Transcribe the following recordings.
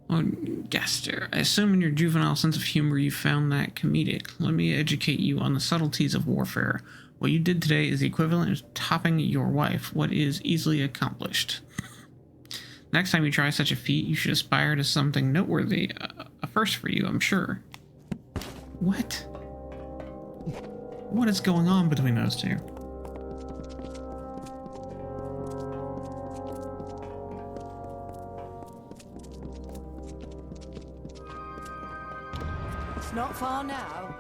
Oh, Gaster, I assume in your juvenile sense of humor you found that comedic. Let me educate you on the subtleties of warfare. What you did today is the equivalent of topping your wife, what is easily accomplished. Next time you try such a feat, you should aspire to something noteworthy. A first for you, I'm sure. What? What is going on between those two? It's not far now.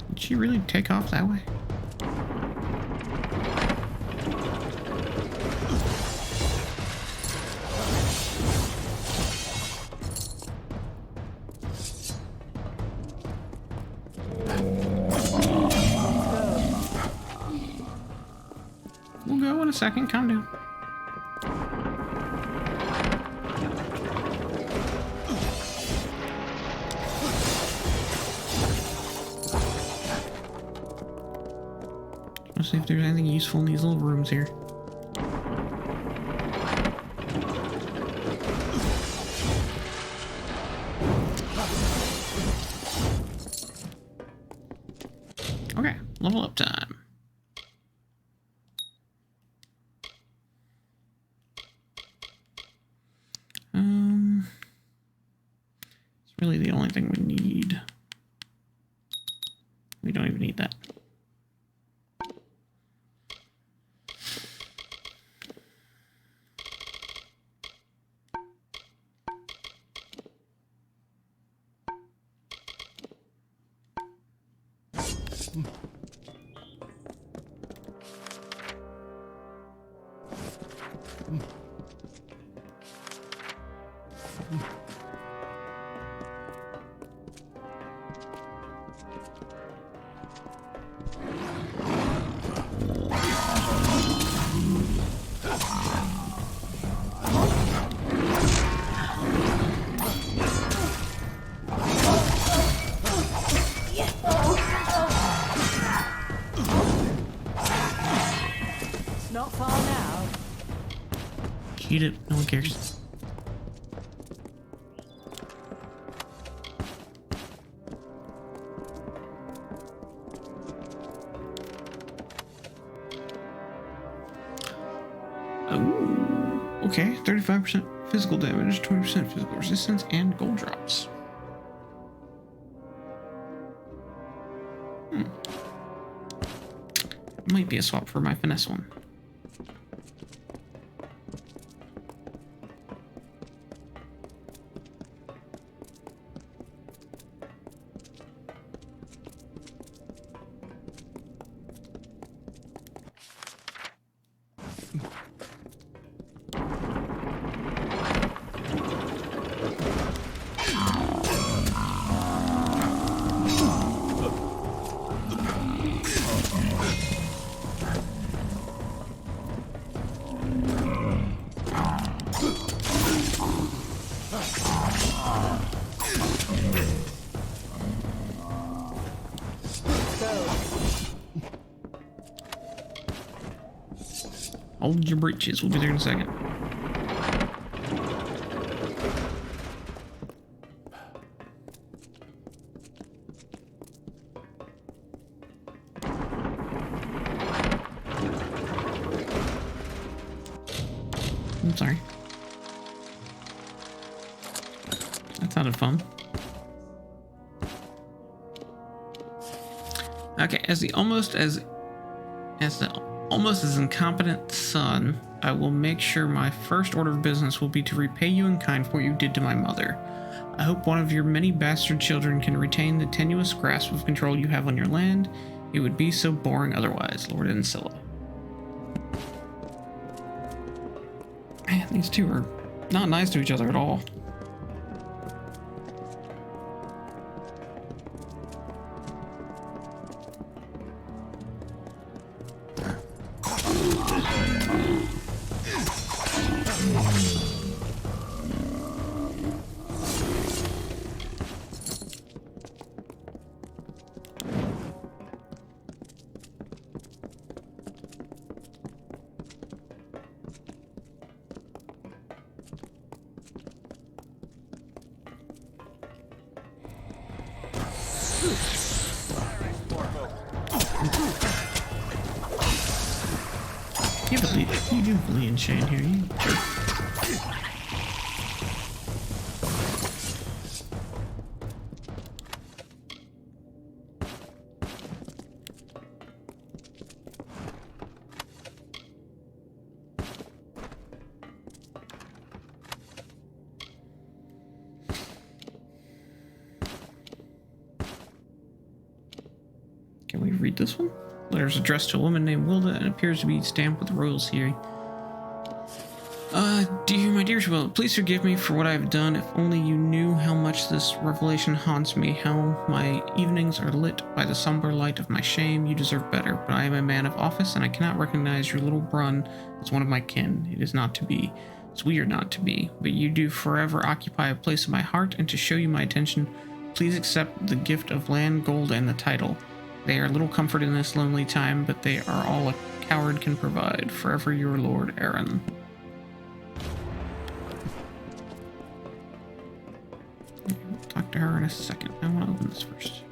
Did she really take off that way? We'll go in a second, calm down. Let's see if there's anything useful in these little rooms here. Okay, level up time. It's really the only thing we need. We don't even need that. Not far now. Eat it, no one cares. Oh, okay, 35% physical damage, 20% physical resistance, and gold drops. Might be a swap for my finesse one. Hold your breeches, we'll be there in a second. I'm sorry. That sounded fun. Okay, as the almost as incompetent son, I will make sure my first order of business will be to repay you in kind for what you did to my mother. I hope one of your many bastard children can retain the tenuous grasp of control you have on your land. It would be so boring otherwise, Lord Ancilla. Man, these two are not nice to each other at all. You do believe in Shane here, you jerk. Can we read this one? Letters addressed to a woman named Wilda and appears to be stamped with the royal seal. My dear Wilda, please forgive me for what I have done. If only you knew how much this revelation haunts me, how my evenings are lit by the somber light of my shame. You deserve better, but I am a man of office, and I cannot recognize your little Brun as one of my kin. It is not to be. It's weird not to be, but you do forever occupy a place in my heart, and to show you my attention, please accept the gift of land, gold, and the title. They are little comfort in this lonely time, but they are all a coward can provide. Forever your Lord Aaron. We'll talk to her in a second. I want to open this first.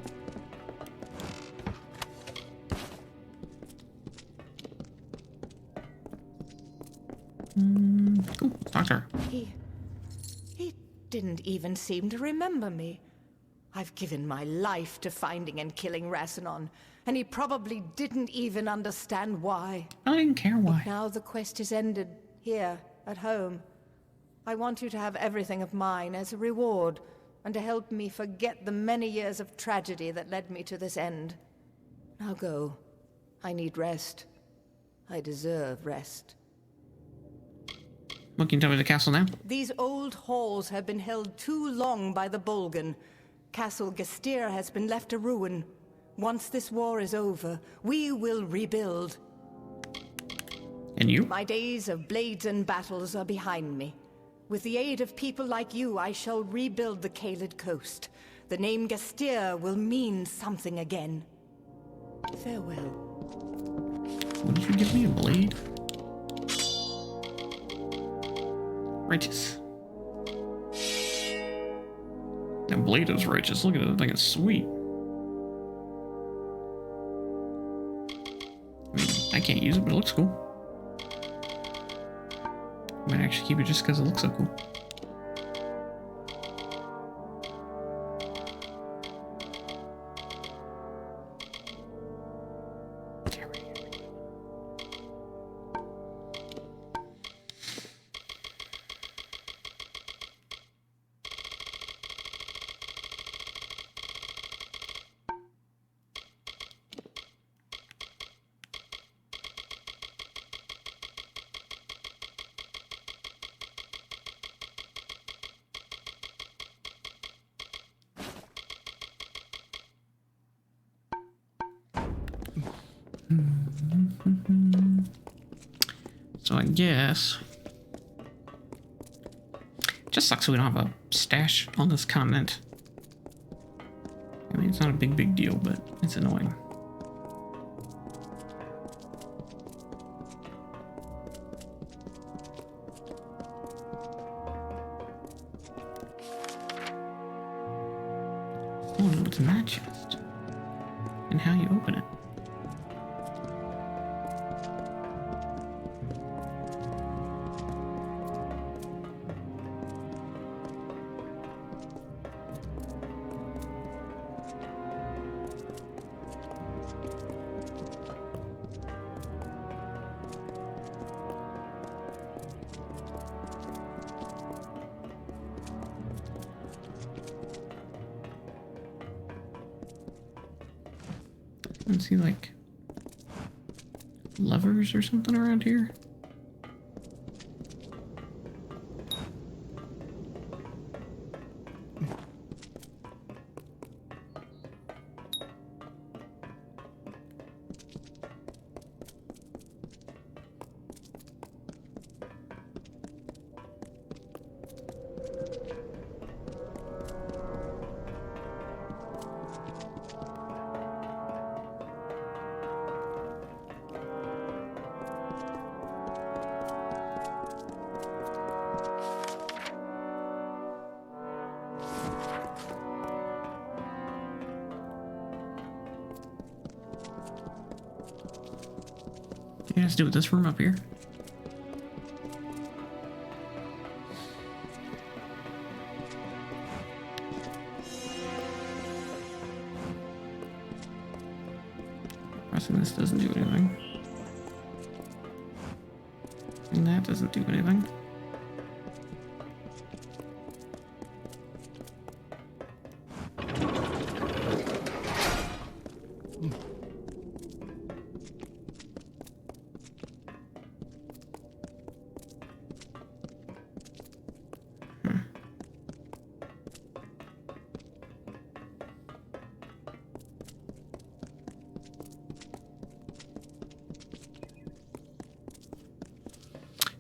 Cool. Talk to her. He didn't even seem to remember me. I've given my life to finding and killing Rassilon, and he probably didn't even understand why. I didn't care why. But now the quest is ended, here, at home. I want you to have everything of mine as a reward, and to help me forget the many years of tragedy that led me to this end. Now go. I need rest. I deserve rest. What can you tell me the castle now? These old halls have been held too long by the Bolgan. Castle Gestir has been left a ruin. Once this war is over, we will rebuild. And you? My days of blades and battles are behind me. With the aid of people like you, I shall rebuild the Caelid coast. The name Gestir will mean something again. Farewell. What did you give me? A blade? Righteous. That blade is righteous. Look at it. I think it's sweet. I mean, I can't use it, but it looks cool. I might actually keep it just because it looks so cool. So I guess it just sucks we don't have a stash on this continent. I mean, it's not a big deal, but it's annoying. I don't know what's in that chest and how you open it. I see like levers or something around here. It has to do with this room up here. Pressing this doesn't do anything. And that doesn't do anything.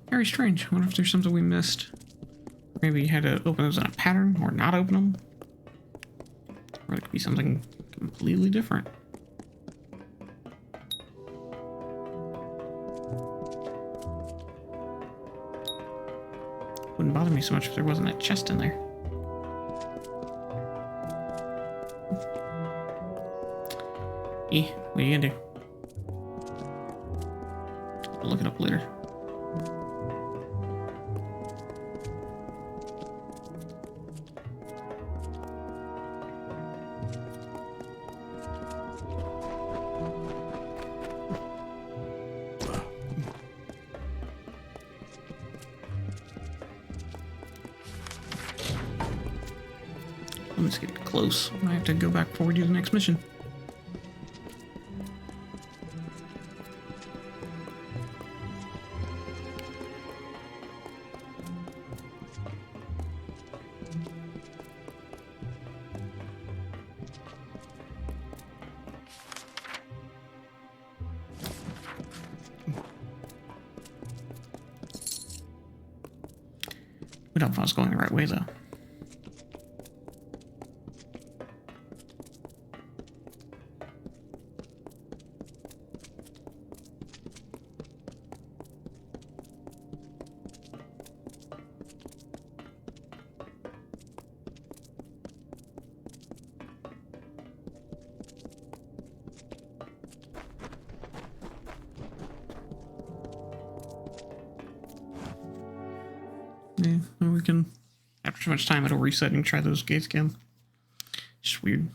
Very strange. I wonder if there's something we missed. Maybe you had to open those in a pattern or not open them. Or it could be something completely different. Wouldn't bother me so much if there wasn't a chest in there. What are you gonna do? I'll look it up later. Let's get close. I have to go back forward to the next mission. I don't know if I was going the right way though. Yeah, well, we can, after too much time, it'll reset and try those gates again. Just weird.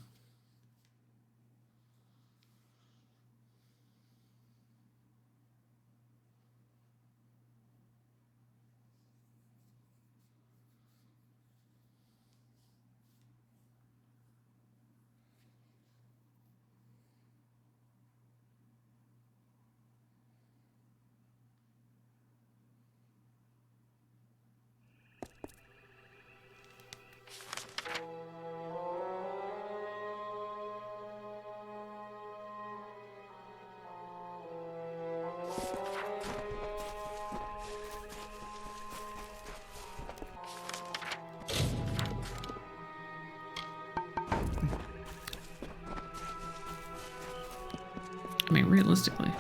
I mean, realistically, you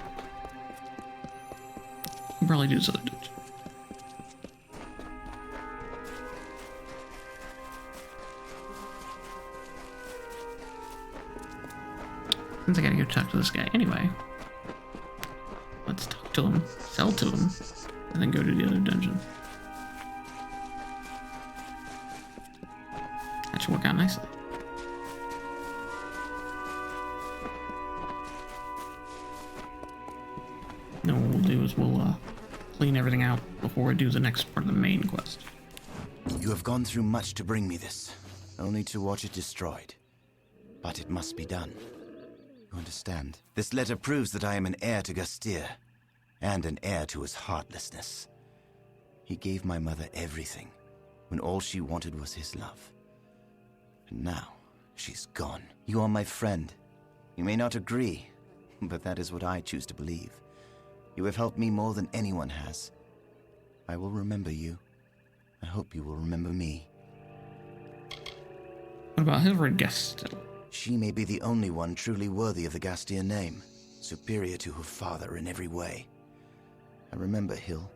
can probably do this other dungeon. Since I gotta go talk to this guy anyway, let's talk to him, sell to him, and then go to the other dungeon. That should work out nicely. Then what we'll do is we'll clean everything out before we do the next part of the main quest. You have gone through much to bring me this, only to watch it destroyed. But it must be done. You understand? This letter proves that I am an heir to Gastir, and an heir to his heartlessness. He gave my mother everything, when all she wanted was his love. And now, she's gone. You are my friend. You may not agree, but that is what I choose to believe. You have helped me more than anyone has. I will remember you. I hope you will remember me. What about Hilrid Gastel? She may be the only one truly worthy of the Gastir name, superior to her father in every way. I remember Hill.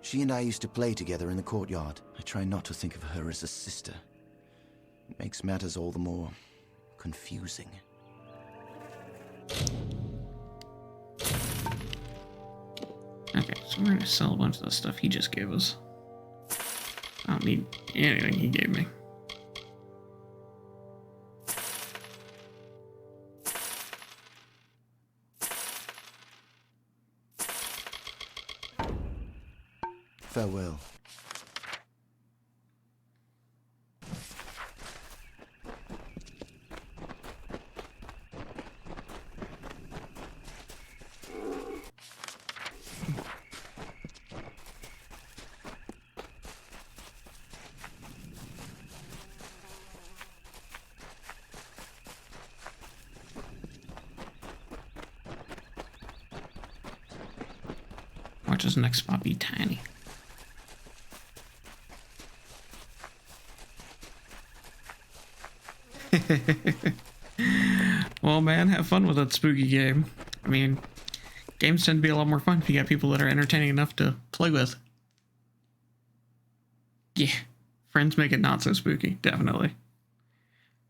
She and I used to play together in the courtyard. I try not to think of her as a sister. It makes matters all the more confusing. Okay, so we're gonna sell a bunch of the stuff he just gave us. I don't need anything he gave me. Farewell. Watch this next spot be tiny. Well, man, have fun with that spooky game. I mean, games tend to be a lot more fun if you got people that are entertaining enough to play with. Yeah, friends make it not so spooky, definitely.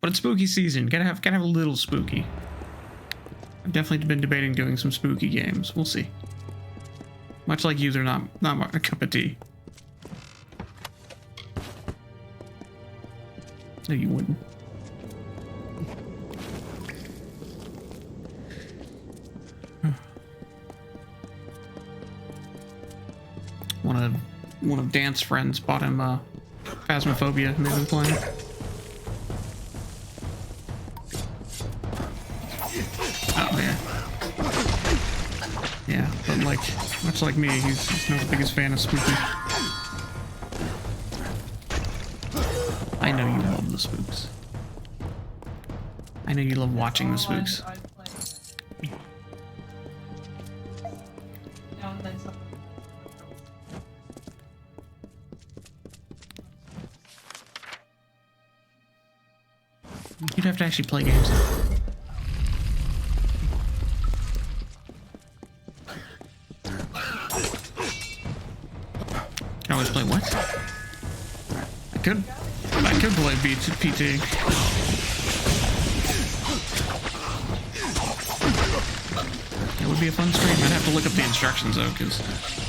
But it's spooky season. Gotta have a little spooky. I've definitely been debating doing some spooky games. We'll see. Much like you, they're not my cup of tea. No, you wouldn't. One of Dan's friends bought him Phasmophobia and they've been playing. Oh yeah. Yeah, but like much like me, he's not the biggest fan of spooky. I know you love the spooks. I know you love watching the spooks. You'd have to actually play games. I always play what? I could play PT. It would be a fun stream. I'd have to look up the instructions though, because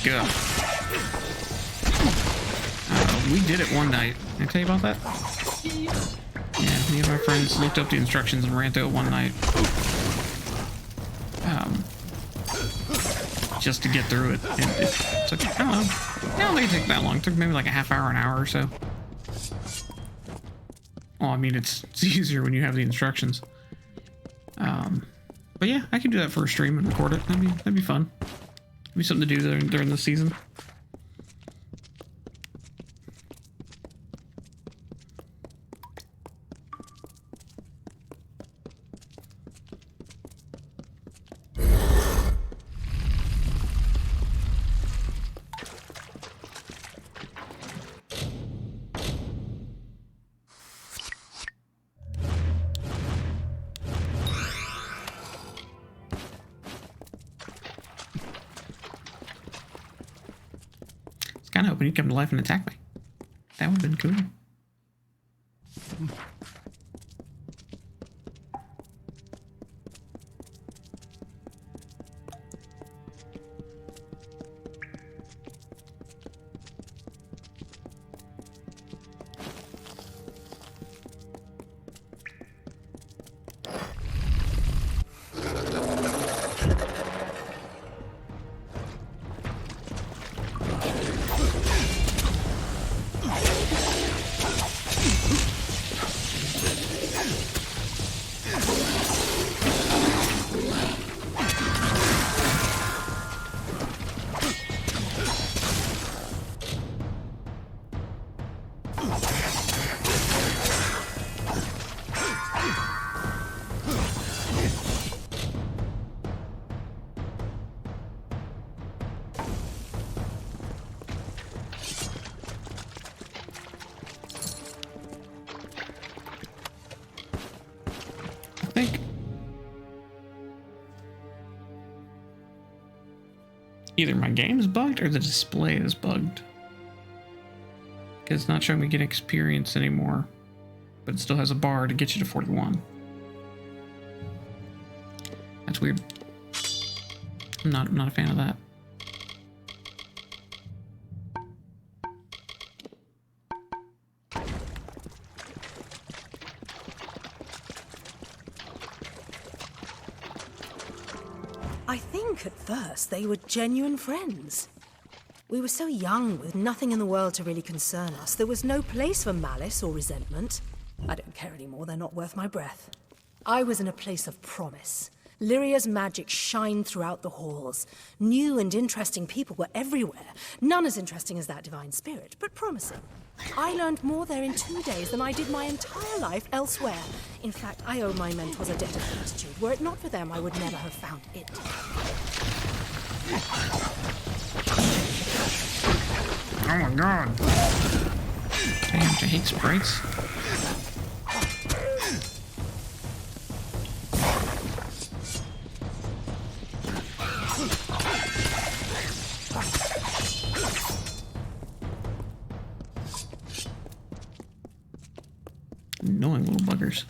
God. We did it one night. Can I tell you about that? Yeah, me and my friends looked up the instructions and ran through it one night. Just to get through it. It took, I don't know. It don't think it took that long. It took maybe like a half hour, an hour or so. Well, I mean, it's easier when you have the instructions. But yeah, I could do that for a stream and record it. That'd be fun. That'd be something to do during the season. Kind of hoping he'd come to life and attack me. That would have been cool. Either my game is bugged or the display is bugged. Because it's not showing me get experience anymore. But it still has a bar to get you to 41. That's weird. I'm not a fan of that. I think at first they were genuine friends. We were so young with nothing in the world to really concern us. There was no place for malice or resentment. I don't care anymore, they're not worth my breath. I was in a place of promise. Lyria's magic shined throughout the halls. New and interesting people were everywhere. None as interesting as that divine spirit, but promising. I learned more there in 2 days than I did my entire life elsewhere. In fact, I owe my mentors a debt of gratitude. Were it not for them, I would never have found it. Oh my god. Damn, I hate sprites. Annoying little buggers.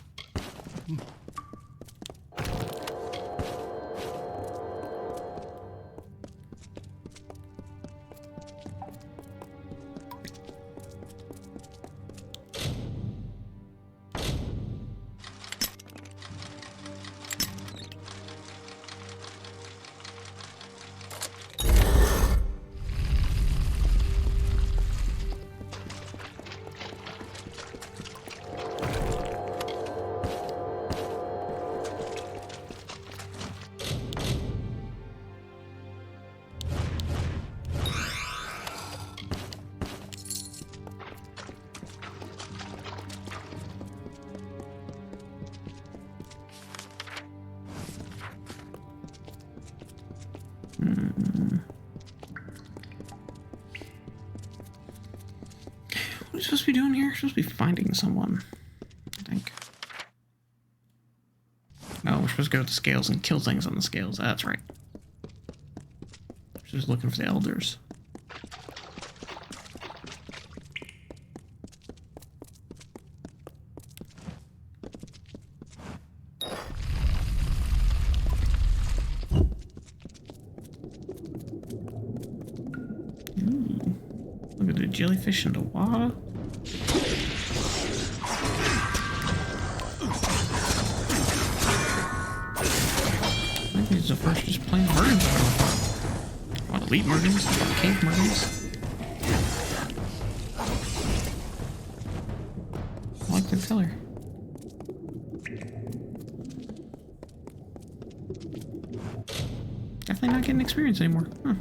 What are we supposed to be doing here? We're supposed to be finding someone, I think. No, we're supposed to go to the scales and kill things on the scales. That's right. We're just looking for the elders. Look at the jellyfish in the water. I think these are the first just plain mergans I've ever fought. Well, elite mergans, cave mergans. I like the color. Definitely not getting experience anymore. Huh.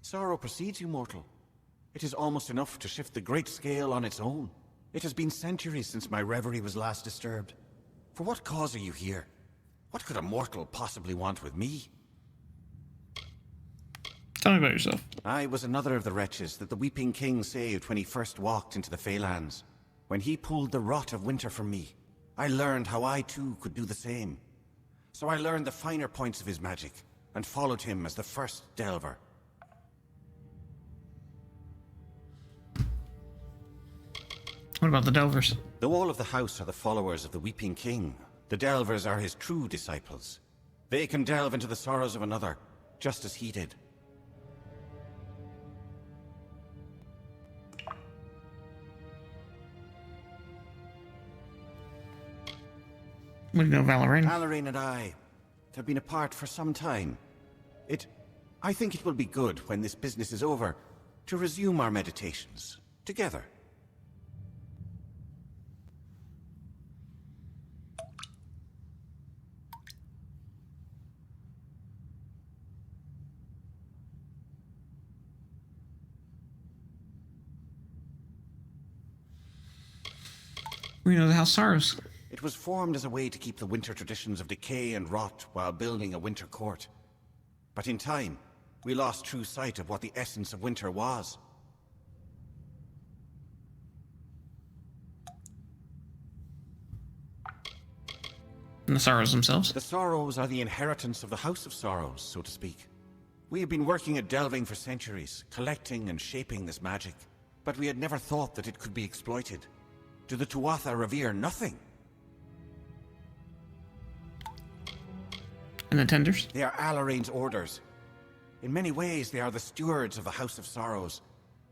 Sorrow precedes you, mortal. It is almost enough to shift the great scale on its own. It has been centuries since my reverie was last disturbed. For what cause are you here? What could a mortal possibly want with me? Tell me about yourself. I was another of the wretches that the Weeping King saved when he first walked into the Feylands. When he pulled the rot of winter from me, I learned how I too could do the same. So I learned the finer points of his magic, and followed him as the first Delver. What about the Delvers? Though all of the house are the followers of the Weeping King, the Delvers are his true disciples. They can delve into the sorrows of another, just as he did. What do you know, Valorant? Amalur and I have been apart for some time. I think it will be good when this business is over to resume our meditations together. We know the House Sorrows. It was formed as a way to keep the winter traditions of decay and rot while building a winter court. But in time, we lost true sight of what the essence of winter was. And the Sorrows themselves. The Sorrows are the inheritance of the House of Sorrows, so to speak. We have been working at delving for centuries, collecting and shaping this magic. But we had never thought that it could be exploited. Do the Tuatha revere nothing? And the Tenders? They are Alarain's orders. In many ways, they are the stewards of the House of Sorrows.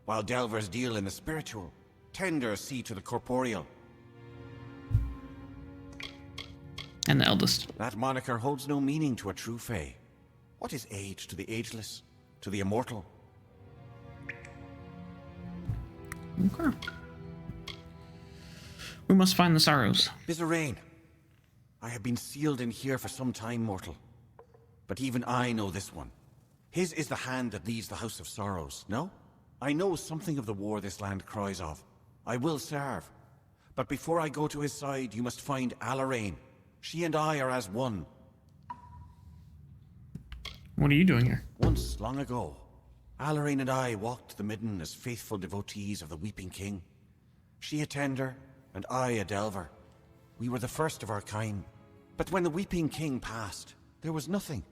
While delvers deal in the spiritual, tenders see to the corporeal. And the Eldest. That moniker holds no meaning to a true Fae. What is age to the ageless? To the immortal? Okay. We must find the Sorrows. Bizarrain, I have been sealed in here for some time, mortal. But even I know this one. His is the hand that leads the House of Sorrows, no? I know something of the war this land cries of. I will serve. But before I go to his side, you must find Amalur. She and I are as one. What are you doing here? Once, long ago, Amalur and I walked the midden as faithful devotees of the Weeping King. She a tender, and I a delver. We were the first of our kind. But when the Weeping King passed, there was nothing.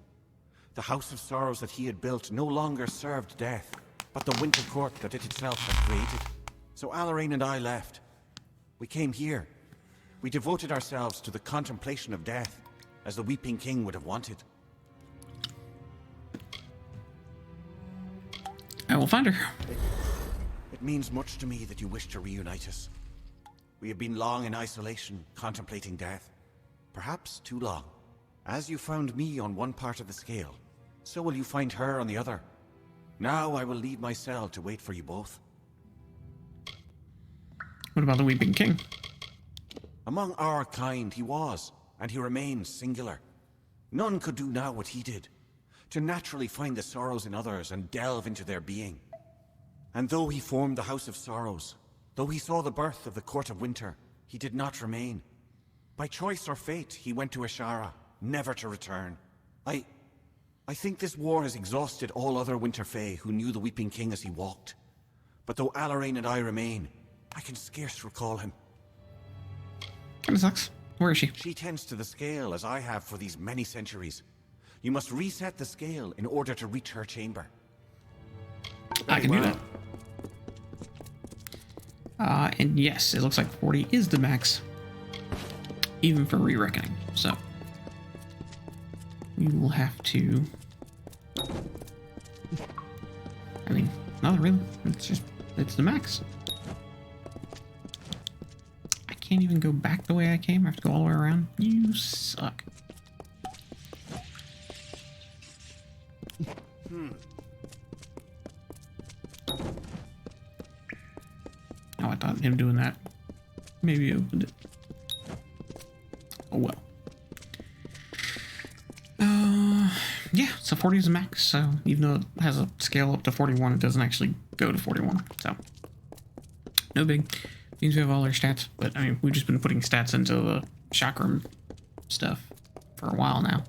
The House of Sorrows that he had built no longer served death, but the winter court that it itself had created. So Amalur and I left. We came here. We devoted ourselves to the contemplation of death, as the Weeping King would have wanted. I will find her. It means much to me that you wish to reunite us. We have been long in isolation, contemplating death. Perhaps too long. As you found me on one part of the scale, so will you find her on the other. Now I will leave my cell to wait for you both. What about the Weeping King? Among our kind he was, and he remains singular. None could do now what he did, to naturally find the sorrows in others and delve into their being. And though he formed the House of Sorrows, though he saw the birth of the Court of Winter, he did not remain. By choice or fate, he went to Ashara, never to return. I think this war has exhausted all other Winter Fae who knew the Weeping King as he walked. But though Amalur and I remain, I can scarce recall him. Kinda sucks. Where is she? She tends to the scale as I have for these many centuries. You must reset the scale in order to reach her chamber. I can do that. And yes, it looks like 40 is the max, even for re-reckoning. So we will have to. I mean, not really. It's the max. I can't even go back the way I came. I have to go all the way around. You suck. Oh, I thought him doing that maybe opened it. Oh well. Yeah, so 40 is the max, so even though it has a scale up to 41, it doesn't actually go to 41, so no big. Means we have all our stats, but I mean, we've just been putting stats into the chakram stuff for a while now.